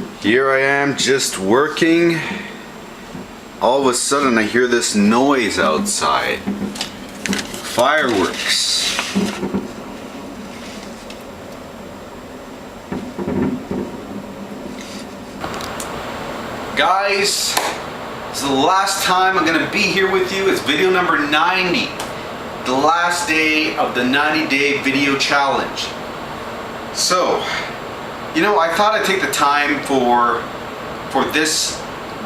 Here I am just working. All of a sudden I hear this noise outside. Fireworks. Guys, this is the last time I'm gonna be here with you. It's video number 90. The last day of the 90-day video challenge. So, I thought I'd take the time for this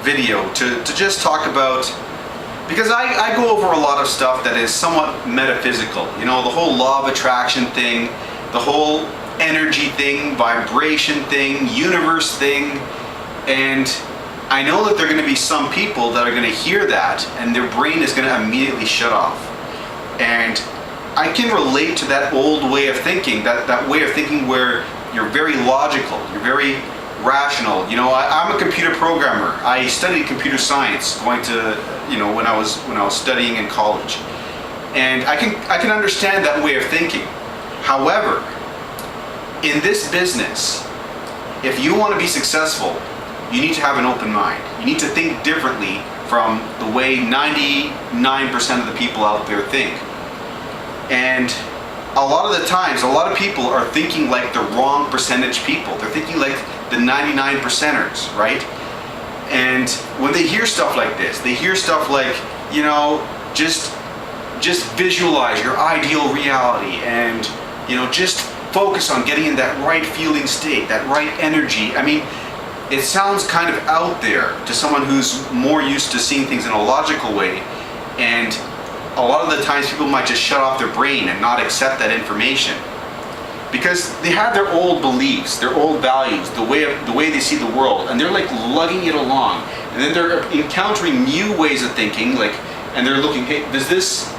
video to just talk about, because I go over a lot of stuff that is somewhat metaphysical. The whole law of attraction thing, the whole energy thing, vibration thing, universe thing, and I know that there are going to be some people that are going to hear that and their brain is going to immediately shut off. And I can relate to that old way of thinking, that way of thinking where you're very logical, you're very rational. I'm a computer programmer. I studied computer science going to, when I was studying in college. And I can understand that way of thinking. However, in this business, if you want to be successful, you need to have an open mind. You need to think differently from the way 99% of the people out there think. And a lot of the times, a lot of people are thinking like the wrong percentage people. They're thinking like the 99 percenters, right? And when they hear stuff like this, they hear stuff like, just visualize your ideal reality and, just focus on getting in that right feeling state, that right energy. I mean, it sounds kind of out there to someone who's more used to seeing things in a logical way, and a lot of the times people might just shut off their brain and not accept that information because they have their old beliefs, their old values, the way they see the world, and they're like lugging it along, and then they're encountering new ways of thinking, and they're looking, hey, does this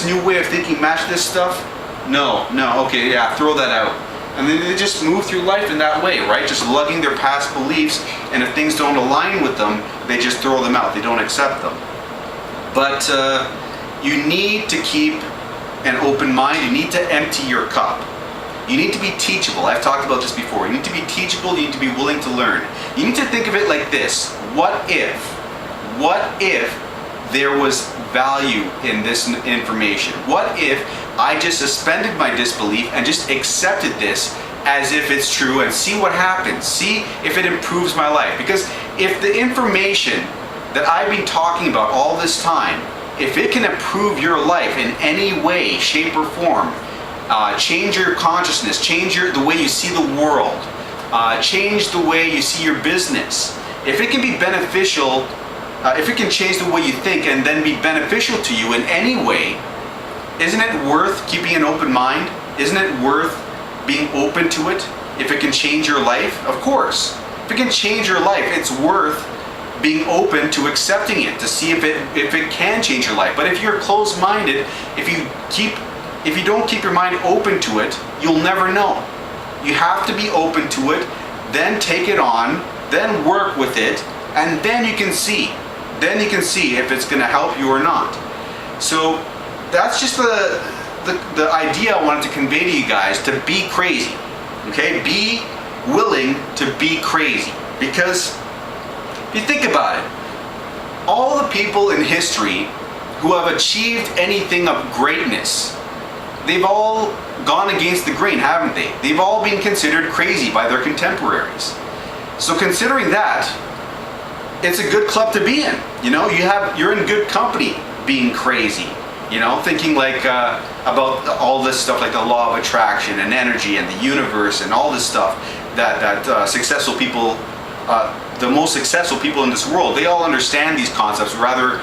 new way of thinking match this stuff? No, okay, yeah, throw that out. And then they just move through life in that way, right? Just lugging their past beliefs, and if things don't align with them, they just throw them out. They don't accept them. But you need to keep an open mind. You need to empty your cup. You need to be teachable. I've talked about this before. You need to be teachable. You need to be willing to learn. You need to think of it like this. What if there was value in this information? What if I just suspended my disbelief and just accepted this as if it's true and see what happens? See if it improves my life. Because if the information that I've been talking about all this time, if it can improve your life in any way, shape, or form, change your consciousness, change the way you see the world, change the way you see your business, if it can be beneficial, if it can change the way you think and then be beneficial to you in any way, isn't it worth keeping an open mind? Isn't it worth being open to it if it can change your life? Of course. If it can change your life, it's worth being open to accepting it, to see if it can change your life. But if you're closed-minded, if you don't keep your mind open to it, you'll never know. You have to be open to it, then take it on, then work with it, and then you can see. Then you can see if it's going to help you or not. So that's just the idea I wanted to convey to you guys, to be crazy. Okay? Be willing to be crazy. Because if you think about it, all the people in history who have achieved anything of greatness, they've all gone against the grain, haven't they? They've all been considered crazy by their contemporaries. So considering that, it's a good club to be in. You're in good company being crazy. Thinking about all this stuff like the law of attraction and energy and the universe and all this stuff that successful people, the most successful people in this world, they all understand these concepts, rather,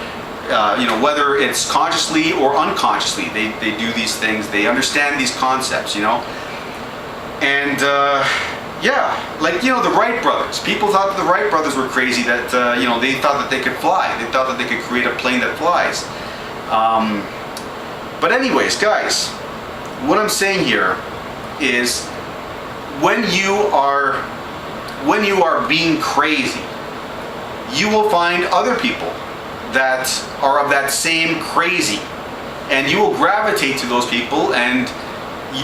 whether it's consciously or unconsciously, they do these things, they understand these concepts, And the Wright brothers. People thought that the Wright brothers were crazy, that, they thought that they could fly. They thought that they could create a plane that flies. But anyways, guys, what I'm saying here is when you are being crazy, you will find other people that are of that same crazy, and you will gravitate to those people, and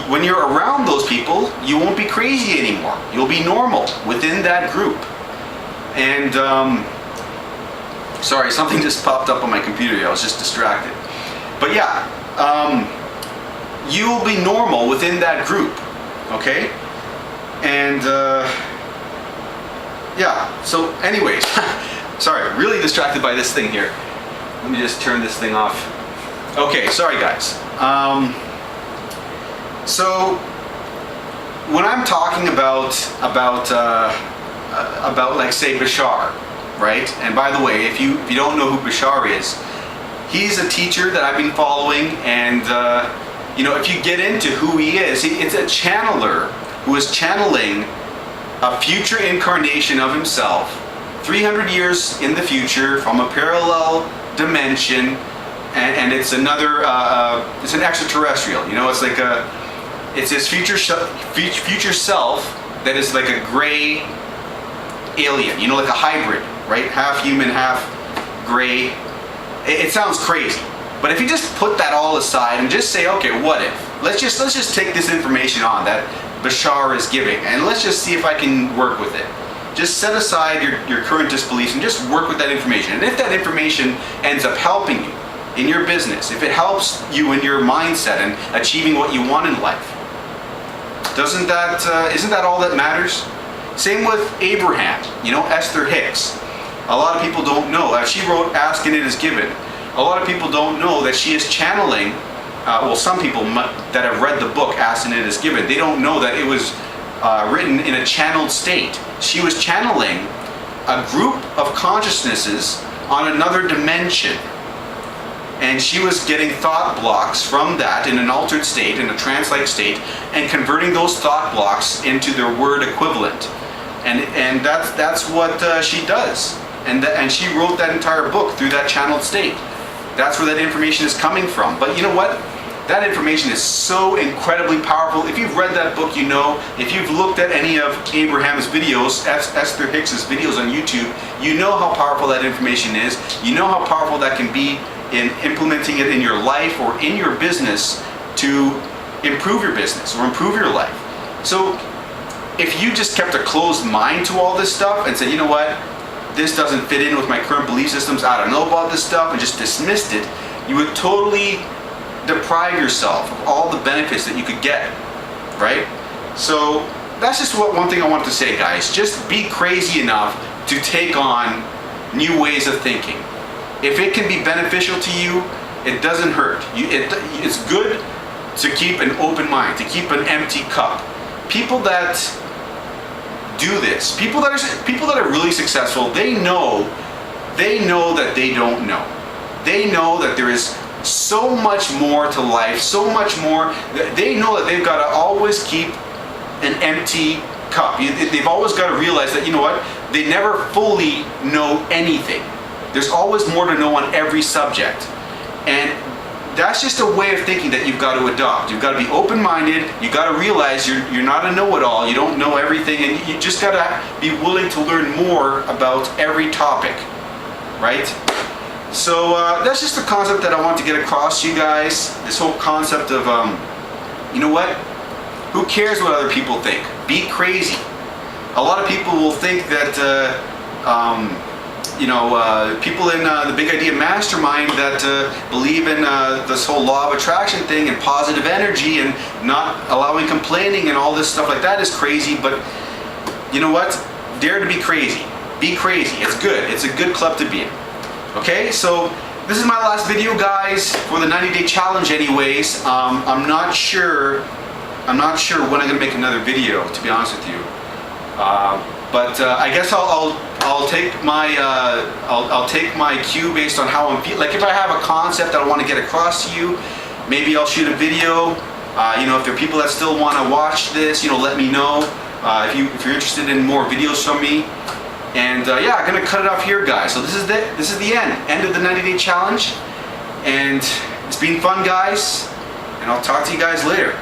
when you're around those people, you won't be crazy anymore. You'll be normal within that group. And sorry, something just popped up on my computer here. I was just distracted. But yeah, you will be normal within that group, okay? And yeah, so anyways, sorry, really distracted by this thing here. Let me just turn this thing off. Okay, sorry guys. So when I'm talking about like say Bashar, right? And by the way, if you don't know who Bashar is, he's a teacher that I've been following, and you know, if you get into who he is, it's a channeler who is channeling a future incarnation of himself 300 years in the future from a parallel dimension, and it's another it's an extraterrestrial, you know. It's like it's his future self that is like a gray alien, you know, like a hybrid, right? Half human, half gray. It sounds crazy, but if you just put that all aside and just say, okay, what if? Let's just take this information on that Bashar is giving, and let's just see if I can work with it. Just set aside your current disbeliefs and just work with that information. And if that information ends up helping you in your business, if it helps you in your mindset and achieving what you want in life, isn't that all that matters? Same with Abraham, you know, Esther Hicks. A lot of people don't know. She wrote "Ask and It Is Given." A lot of people don't know that she is channeling. Well, some people that have read the book "Ask and It Is Given," they don't know that it was written in a channeled state. She was channeling a group of consciousnesses on another dimension, and she was getting thought blocks from that in an altered state, in a trance-like state, and converting those thought blocks into their word equivalent. And that's what she does. And she wrote that entire book through that channeled state. That's where that information is coming from. But you know what? That information is so incredibly powerful. If you've read that book, you know. If you've looked at any of Abraham's videos, Esther Hicks' videos on YouTube, you know how powerful that information is. You know how powerful that can be in implementing it in your life or in your business to improve your business or improve your life. So if you just kept a closed mind to all this stuff and said, you know what, this doesn't fit in with my current belief systems, I don't know about this stuff, and just dismissed it, you would totally deprive yourself of all the benefits that you could get, right? So that's just one thing I want to say, guys. Just be crazy enough to take on new ways of thinking. If it can be beneficial to you, it doesn't hurt. It's good to keep an open mind, to keep an empty cup. People that do this, people that are really successful, they know that they don't know. They know that there is so much more to life, so much more. They know that they've got to always keep an empty cup. They've always got to realize that, you know what, they never fully know anything. There's always more to know on every subject. And that's just a way of thinking that you've got to adopt. You've got to be open-minded. You've got to realize you're not a know-it-all. You don't know everything, and you just got to be willing to learn more about every topic, right? So that's just the concept that I want to get across to you guys. This whole concept of, you know what? Who cares what other people think? Be crazy. A lot of people will think that, you know, people in the Big Idea Mastermind that believe in this whole law of attraction thing and positive energy and not allowing complaining and all this stuff like that is crazy. But you know what? Dare to be crazy. Be crazy. It's good. It's a good club to be in. Okay, so this is my last video, guys, for the 90-day challenge anyways. I'm not sure when I'm going to make another video, to be honest with you. But I guess I'll take my I'll take my cue based on how I'm feeling. Like if I have a concept that I want to get across to you, maybe I'll shoot a video. You know, if there are people that still want to watch this, you know, let me know. If you're interested in more videos from me. And yeah, I'm gonna cut it off here, guys. So this is the end of the 90-day challenge. And it's been fun, guys. And I'll talk to you guys later.